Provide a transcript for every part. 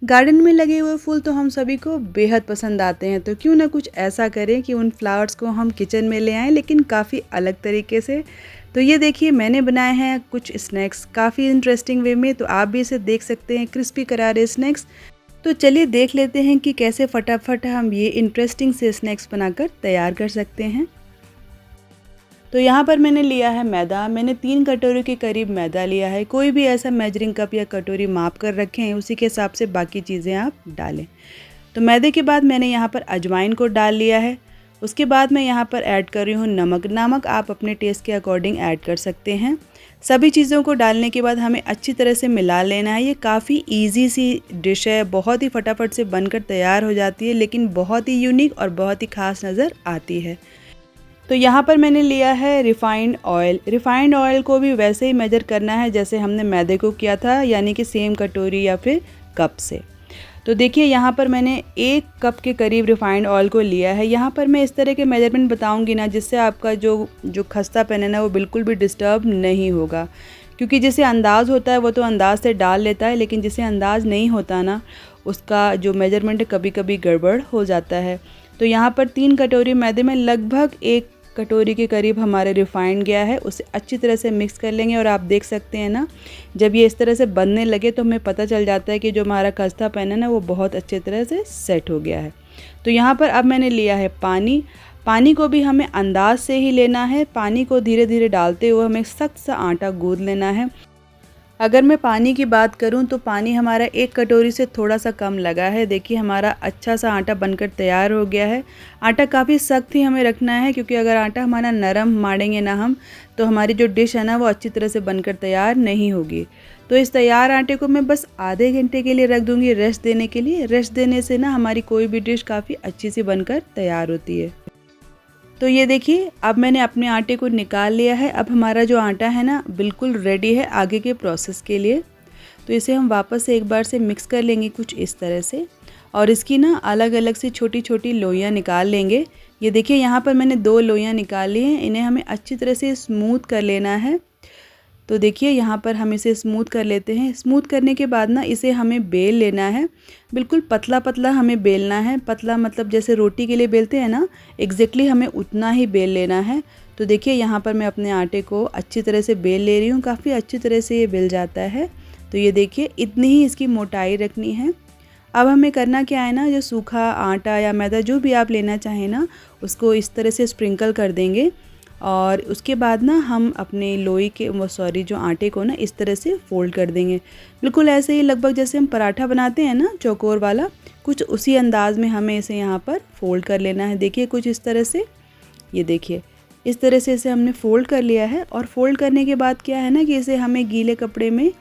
Garden में लगे हुए फूल तो हम सभी को बेहद पसंद आते हैं, तो क्यों ना कुछ ऐसा करें कि उन फ्लावर्स को हम किचन में ले आएँ, लेकिन काफ़ी अलग तरीके से। तो ये देखिए मैंने बनाए हैं कुछ स्नैक्स काफ़ी इंटरेस्टिंग वे में, तो आप भी इसे देख सकते हैं, क्रिस्पी करारे स्नैक्स। तो चलिए देख लेते हैं कि कैसे फटाफट हम ये इंटरेस्टिंग से स्नैक्स बनाकर तैयार कर सकते हैं। तो यहाँ पर मैंने लिया है मैदा। मैंने 3 कटोरी के करीब मैदा लिया है। कोई भी ऐसा मेजरिंग कप या कटोरी माप कर रखें, उसी के हिसाब से बाकी चीज़ें आप डालें। तो मैदे के बाद मैंने यहाँ पर अजवाइन को डाल लिया है। उसके बाद मैं यहाँ पर ऐड कर रही हूँ नमक। नमक आप अपने टेस्ट के अकॉर्डिंग ऐड कर सकते हैं। सभी चीज़ों को डालने के बाद हमें अच्छी तरह से मिला लेना है। ये काफ़ी ईजी सी डिश है, बहुत ही फटाफट से बनकर तैयार हो जाती है, लेकिन बहुत ही यूनिक और बहुत ही ख़ास नज़र आती है। तो यहाँ पर मैंने लिया है रिफ़ाइंड ऑयल। रिफ़ाइंड ऑयल को भी वैसे ही मेजर करना है जैसे हमने मैदे को किया था, यानी कि सेम कटोरी या फिर कप से। तो देखिए यहाँ पर मैंने 1 कप के करीब रिफ़ाइंड ऑयल को लिया है। यहाँ पर मैं इस तरह के मेजरमेंट बताऊँगी ना, जिससे आपका जो खस्तापन है ना, वो बिल्कुल भी डिस्टर्ब नहीं होगा। क्योंकि जिसे अंदाज़ होता है वो तो अंदाज़ से डाल लेता है, लेकिन जिसे अंदाज़ नहीं होता ना, उसका जो मेजरमेंट कभी कभी गड़बड़ हो जाता है। तो यहाँ पर 3 कटोरी मैदे में लगभग 1 कटोरी के करीब हमारे रिफ़ाइंड गया है। उसे अच्छी तरह से मिक्स कर लेंगे और आप देख सकते हैं ना, जब ये इस तरह से बनने लगे तो हमें पता चल जाता है कि जो हमारा खस्ता पैन है ना, वो बहुत अच्छी तरह से सेट हो गया है। तो यहाँ पर अब मैंने लिया है पानी। पानी को भी हमें अंदाज से ही लेना है। पानी को धीरे धीरे डालते हुए हमें सख्त सा आटा गूंद लेना है। अगर मैं पानी की बात करूं तो पानी हमारा 1 कटोरी से थोड़ा सा कम लगा है। देखिए हमारा अच्छा सा आटा बनकर तैयार हो गया है। आटा काफ़ी सख्त ही हमें रखना है, क्योंकि अगर आटा हमारा नरम मारेंगे ना हम, तो हमारी जो डिश है ना, वो अच्छी तरह से बनकर तैयार नहीं होगी। तो इस तैयार आटे को मैं बस आधे घंटे के लिए रख दूँगी रेस्ट देने के लिए। रेस्ट देने से ना हमारी कोई भी डिश काफ़ी अच्छी सी बनकर तैयार होती है। तो ये देखिए अब मैंने अपने आटे को निकाल लिया है। अब हमारा जो आटा है ना, बिल्कुल रेडी है आगे के प्रोसेस के लिए। तो इसे हम वापस से एक बार से मिक्स कर लेंगे कुछ इस तरह से, और इसकी ना अलग अलग सी छोटी छोटी लोइयाँ निकाल लेंगे। ये देखिए यहाँ पर मैंने 2 लोइयाँ निकाल ली हैं। इन्हें हमें अच्छी तरह से स्मूथ कर लेना है। तो देखिए यहाँ पर हम इसे स्मूथ कर लेते हैं। स्मूथ करने के बाद ना इसे हमें बेल लेना है। बिल्कुल पतला पतला हमें बेलना है। पतला मतलब जैसे रोटी के लिए बेलते हैं ना, एग्जैक्टली हमें उतना ही बेल लेना है। तो देखिए यहाँ पर मैं अपने आटे को अच्छी तरह से बेल ले रही हूँ। काफ़ी अच्छी तरह से ये बेल जाता है। तो ये देखिए इतनी ही इसकी मोटाई रखनी है। अब हमें करना क्या है ना, जो सूखा आटा या मैदा जो भी आप लेना चाहें ना, उसको इस तरह से स्प्रिंकल कर देंगे। और उसके बाद ना हम अपने लोई के जो आटे को ना इस तरह से फ़ोल्ड कर देंगे। बिल्कुल ऐसे ही लगभग जैसे हम पराठा बनाते हैं ना, चौकोर वाला, कुछ उसी अंदाज़ में हमें इसे यहाँ पर फ़ोल्ड कर लेना है। देखिए कुछ इस तरह से, ये देखिए इस तरह से इसे हमने फ़ोल्ड कर लिया है। और फ़ोल्ड करने के बाद क्या है ना, कि इसे हमें गीले कपड़े में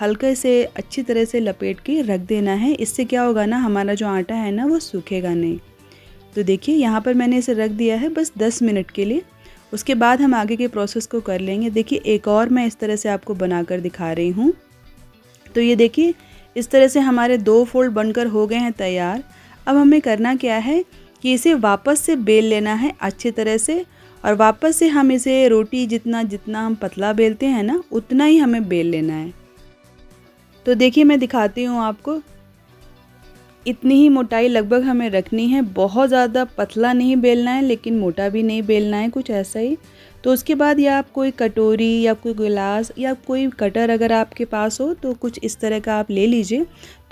हल्के से अच्छी तरह से लपेट के रख देना है। इससे क्या होगा ना, हमारा जो आटा है ना, वो सूखेगा नहीं। तो देखिए यहाँ पर मैंने इसे रख दिया है बस 10 मिनट के लिए। उसके बाद हम आगे के प्रोसेस को कर लेंगे। देखिए एक और मैं इस तरह से आपको बनाकर दिखा रही हूँ। तो ये देखिए इस तरह से हमारे 2 फोल्ड बनकर हो गए हैं तैयार। अब हमें करना क्या है कि इसे वापस से बेल लेना है अच्छी तरह से, और वापस से हम इसे रोटी जितना जितना हम पतला बेलते हैं ना, उतना ही हमें बेल लेना है। तो देखिए मैं दिखाती हूँ आपको, इतनी ही मोटाई लगभग हमें रखनी है। बहुत ज़्यादा पतला नहीं बेलना है, लेकिन मोटा भी नहीं बेलना है, कुछ ऐसा ही। तो उसके बाद या आप कोई कटोरी या कोई गिलास या कोई कटर अगर आपके पास हो, तो कुछ इस तरह का आप ले लीजिए।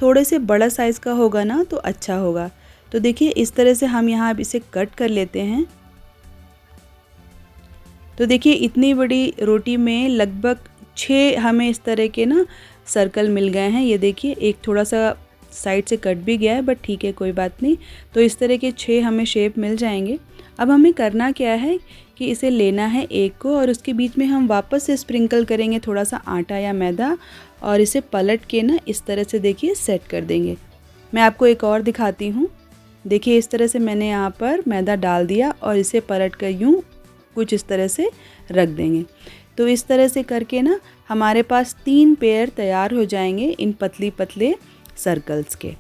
थोड़े से बड़ा साइज़ का होगा ना तो अच्छा होगा। तो देखिए इस तरह से हम यहाँ अब इसे कट कर लेते हैं। तो देखिए इतनी बड़ी रोटी में लगभग 6 हमें इस तरह के ना सर्कल मिल गए हैं। ये देखिए एक थोड़ा सा साइड से कट भी गया है, बट ठीक है कोई बात नहीं। तो इस तरह के 6 हमें शेप मिल जाएंगे। अब हमें करना क्या है कि इसे लेना है एक को, और उसके बीच में हम वापस से स्प्रिंकल करेंगे थोड़ा सा आटा या मैदा, और इसे पलट के ना इस तरह से देखिए सेट कर देंगे। मैं आपको एक और दिखाती हूँ। देखिए इस तरह से मैंने यहाँ पर मैदा डाल दिया और इसे पलट कर यूँ कुछ इस तरह से रख देंगे। तो इस तरह से करके ना हमारे पास 3 पेयर तैयार हो जाएंगे इन पतली पतले सर्कल्स के।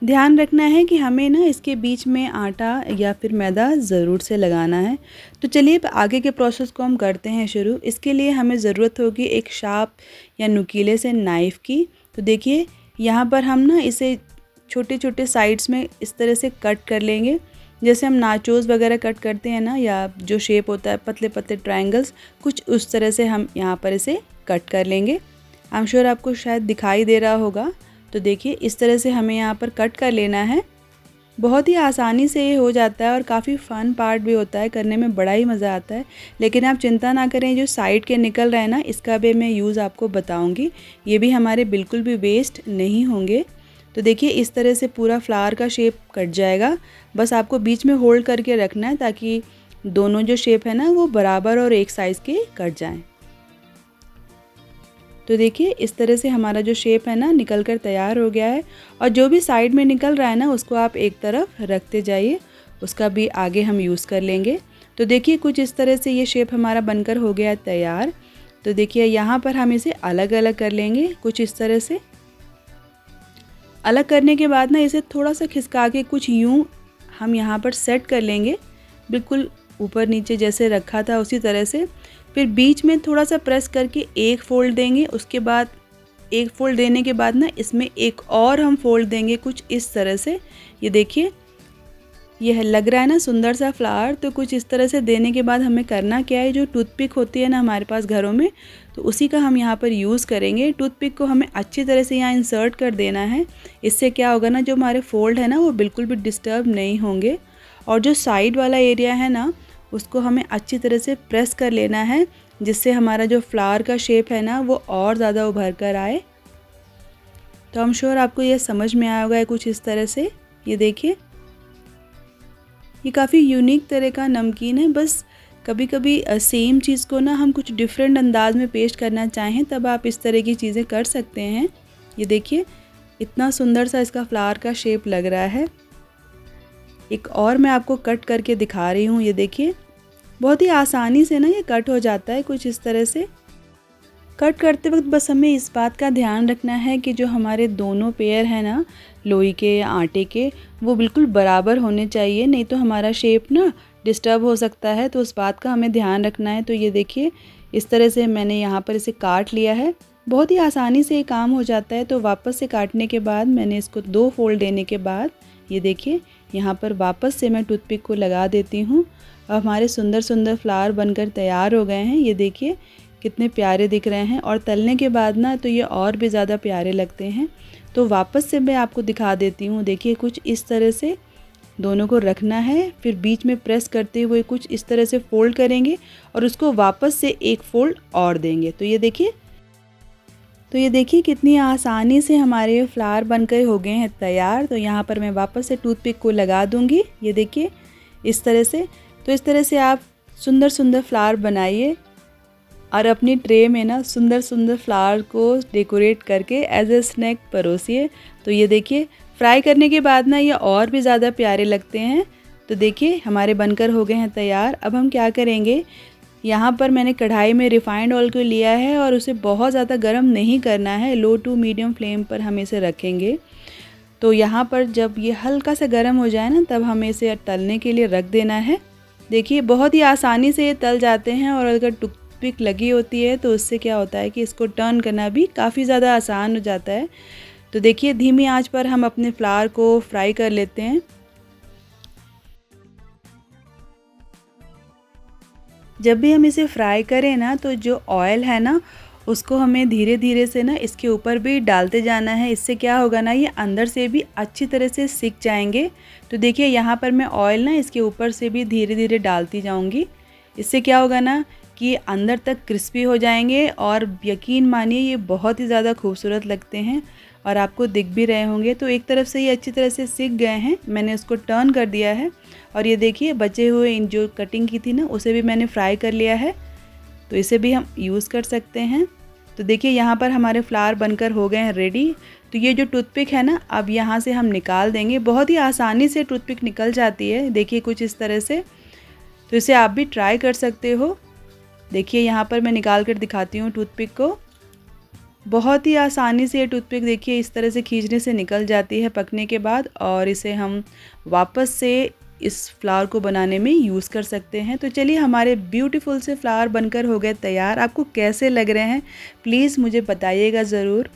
ध्यान रखना है कि हमें ना इसके बीच में आटा या फिर मैदा ज़रूर से लगाना है। तो चलिए आगे के प्रोसेस को हम करते हैं शुरू। इसके लिए हमें ज़रूरत होगी एक शार्प या नुकीले से नाइफ़ की। तो देखिए यहाँ पर हम ना इसे छोटे छोटे साइड्स में इस तरह से कट कर लेंगे, जैसे हम नाचोस वगैरह कट करते हैं ना, या जो शेप होता है पतले पतले ट्रायंगल्स, कुछ उस तरह से हम यहाँ पर इसे कट कर लेंगे। आई एम श्योर आपको शायद दिखाई दे रहा होगा। तो देखिए इस तरह से हमें यहाँ पर कट कर लेना है। बहुत ही आसानी से ये हो जाता है और काफ़ी फ़न पार्ट भी होता है, करने में बड़ा ही मज़ा आता है। लेकिन आप चिंता ना करें, जो साइड के निकल रहे हैं ना, इसका भी मैं यूज़ आपको बताऊंगी, ये भी हमारे बिल्कुल भी वेस्ट नहीं होंगे। तो देखिए इस तरह से पूरा फ्लावर का शेप कट जाएगा। बस आपको बीच में होल्ड करके रखना है ताकि दोनों जो शेप है ना वो बराबर और एक साइज़ के कट जाएं। तो देखिए इस तरह से हमारा जो शेप है ना निकल कर तैयार हो गया है। और जो भी साइड में निकल रहा है ना उसको आप एक तरफ रखते जाइए, उसका भी आगे हम यूज़ कर लेंगे। तो देखिए कुछ इस तरह से ये शेप हमारा बनकर हो गया है तैयार। तो देखिए यहाँ पर हम इसे अलग अलग कर लेंगे, कुछ इस तरह से। अलग करने के बाद ना इसे थोड़ा सा खिसका के कुछ यूँ हम यहाँ पर सेट कर लेंगे, बिल्कुल ऊपर नीचे जैसे रखा था उसी तरह से। फिर बीच में थोड़ा सा प्रेस करके एक फ़ोल्ड देंगे, उसके बाद एक फ़ोल्ड देने के बाद ना इसमें एक और हम फ़ोल्ड देंगे कुछ इस तरह से। ये देखिए यह लग रहा है ना सुंदर सा फ्लावर। तो कुछ इस तरह से देने के बाद हमें करना क्या है, जो टूथपिक होती है ना हमारे पास घरों में, तो उसी का हम यहाँ पर यूज़ करेंगे। टूथपिक को हमें अच्छी तरह से यहाँ इंसर्ट कर देना है। इससे क्या होगा ना, जो हमारे फोल्ड है ना वो बिल्कुल भी डिस्टर्ब नहीं होंगे। और जो साइड वाला एरिया है ना उसको हमें अच्छी तरह से प्रेस कर लेना है, जिससे हमारा जो फ्लावर का शेप है ना वो और ज़्यादा उभर कर आए। तो हम श्योर आपको ये समझ में आया होगा कुछ इस तरह से। ये देखिए ये काफ़ी यूनिक तरह का नमकीन है। बस कभी कभी सेम चीज़ को ना हम कुछ डिफरेंट अंदाज में पेश करना चाहें तब आप इस तरह की चीज़ें कर सकते हैं। ये देखिए इतना सुंदर सा इसका फ्लावर का शेप लग रहा है। एक और मैं आपको कट करके दिखा रही हूँ। ये देखिए बहुत ही आसानी से ना ये कट हो जाता है कुछ इस तरह से। कट करते वक्त बस हमें इस बात का ध्यान रखना है कि जो हमारे दोनों पेयर हैं ना लोई के या आटे के, वो बिल्कुल बराबर होने चाहिए, नहीं तो हमारा शेप ना डिस्टर्ब हो सकता है। तो उस बात का हमें ध्यान रखना है। तो ये देखिए इस तरह से मैंने यहाँ पर इसे काट लिया है। बहुत ही आसानी से ये काम हो जाता है। तो वापस से काटने के बाद मैंने इसको 2 फोल्ड देने के बाद ये देखिए यहाँ पर वापस से मैं टूथपिक को लगा देती हूँ। अब हमारे सुंदर सुंदर फ्लावर बनकर तैयार हो गए हैं। ये देखिए कितने प्यारे दिख रहे हैं, और तलने के बाद ना तो ये और भी ज़्यादा प्यारे लगते हैं। तो वापस से मैं आपको दिखा देती हूँ। देखिए कुछ इस तरह से दोनों को रखना है, फिर बीच में प्रेस करते हुए कुछ इस तरह से फोल्ड करेंगे और उसको वापस से एक फोल्ड और देंगे। तो ये देखिए कितनी आसानी से हमारे फ्लावर बनकर हो गए हैं तैयार। तो यहाँ पर मैं वापस से टूथपिक को लगा दूँगी। ये देखिए इस तरह से। तो इस तरह से आप सुंदर सुंदर फ्लावर बनाइए और अपनी ट्रे में ना सुंदर सुंदर फ्लावर को डेकोरेट करके एज ए स्नैक परोसिए। तो ये देखिए फ्राई करने के बाद ना ये और भी ज़्यादा प्यारे लगते हैं। तो देखिए हमारे बनकर हो गए हैं तैयार। अब हम क्या करेंगे, यहाँ पर मैंने कढ़ाई में रिफाइंड ऑयल को लिया है और उसे बहुत ज़्यादा गर्म नहीं करना है, लो टू मीडियम फ्लेम पर हम इसे रखेंगे। तो यहाँ पर जब ये हल्का सा गर्म हो जाए ना तब हमें इसे तलने के लिए रख देना है। देखिए बहुत ही आसानी से ये तल जाते हैं, और अगर टूथपिक लगी होती है तो उससे क्या होता है कि इसको टर्न करना भी काफ़ी ज़्यादा आसान हो जाता है। तो देखिए धीमी आंच पर हम अपने फ्लावर को फ्राई कर लेते हैं। जब भी हम इसे फ्राई करें ना तो जो ऑयल है ना उसको हमें धीरे धीरे से ना इसके ऊपर भी डालते जाना है। इससे क्या होगा ना, ये अंदर से भी अच्छी तरह से सिक जाएंगे। तो देखिए यहाँ पर मैं ऑयल ना इसके ऊपर से भी धीरे धीरे डालती जाऊँगी। इससे क्या होगा ना कि अंदर तक क्रिस्पी हो जाएंगे, और यकीन मानिए ये बहुत ही ज़्यादा खूबसूरत लगते हैं और आपको दिख भी रहे होंगे। तो एक तरफ से ये अच्छी तरह से सिक गए हैं, मैंने उसको टर्न कर दिया है। और ये देखिए बचे हुए इन जो कटिंग की थी ना उसे भी मैंने फ्राई कर लिया है। तो इसे भी हम यूज़ कर सकते हैं। तो देखिए यहाँ पर हमारे फ्लावर बनकर हो गए हैं रेडी। तो ये जो टूथपिक है ना अब यहाँ से हम निकाल देंगे। बहुत ही आसानी से टूथपिक निकल जाती है, देखिए कुछ इस तरह से। तो इसे आप भी ट्राई कर सकते हो। देखिए यहाँ पर मैं निकाल कर दिखाती हूँ टूथपिक को। बहुत ही आसानी से ये टूथपिक देखिए इस तरह से खींचने से निकल जाती है पकने के बाद, और इसे हम वापस से इस फ्लावर को बनाने में यूज़ कर सकते हैं। तो चलिए हमारे ब्यूटीफुल से फ्लावर बनकर हो गए तैयार। आपको कैसे लग रहे हैं प्लीज़ मुझे बताइएगा ज़रूर।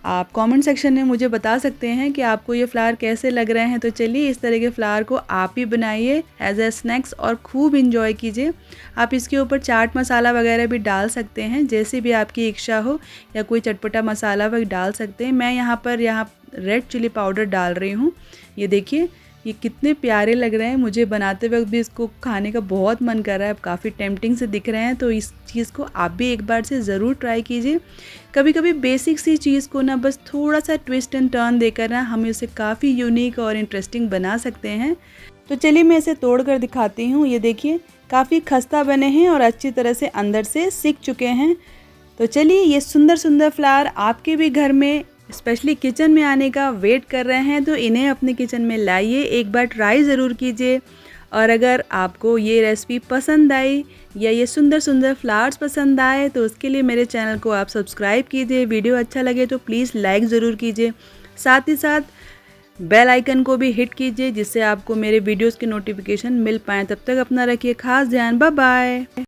आप कमेंट सेक्शन में मुझे बता सकते हैं कि आपको ये फ्लावर कैसे लग रहे हैं। तो चलिए इस तरह के फ्लावर को आप भी बनाइए एज ए स्नैक्स और खूब इंजॉय कीजिए। आप इसके ऊपर चाट मसाला वगैरह भी डाल सकते हैं, जैसे भी आपकी इच्छा हो, या कोई चटपटा मसाला वगैरह डाल सकते हैं। मैं यहाँ रेड चिली पाउडर डाल रही हूँ। ये देखिए ये कितने प्यारे लग रहे हैं, मुझे बनाते वक्त भी इसको खाने का बहुत मन कर रहा है। अब काफ़ी टेम्पटिंग से दिख रहे हैं, तो इस चीज़ को आप भी एक बार से ज़रूर ट्राई कीजिए। कभी कभी बेसिक सी चीज़ को ना बस थोड़ा सा ट्विस्ट एंड टर्न देकर ना हम इसे काफ़ी यूनिक और इंटरेस्टिंग बना सकते हैं। तो चलिए मैं इसे तोड़ कर दिखाती हूँ। ये देखिए काफ़ी खस्ता बने हैं और अच्छी तरह से अंदर से सिक चुके हैं। तो चलिए ये सुंदर सुंदर फ्लावर आपके भी घर में स्पेशली किचन में आने का वेट कर रहे हैं, तो इन्हें अपने किचन में लाइए, एक बार ट्राई ज़रूर कीजिए। और अगर आपको ये रेसिपी पसंद आई या ये सुंदर सुंदर फ्लावर्स पसंद आए तो उसके लिए मेरे चैनल को आप सब्सक्राइब कीजिए। वीडियो अच्छा लगे तो प्लीज़ लाइक ज़रूर कीजिए, साथ ही साथ बेल आइकन को भी हिट कीजिए, जिससे आपको मेरे वीडियोज़ की नोटिफिकेशन मिल पाएँ। तब तक अपना रखिए खास ध्यान। Bye bye.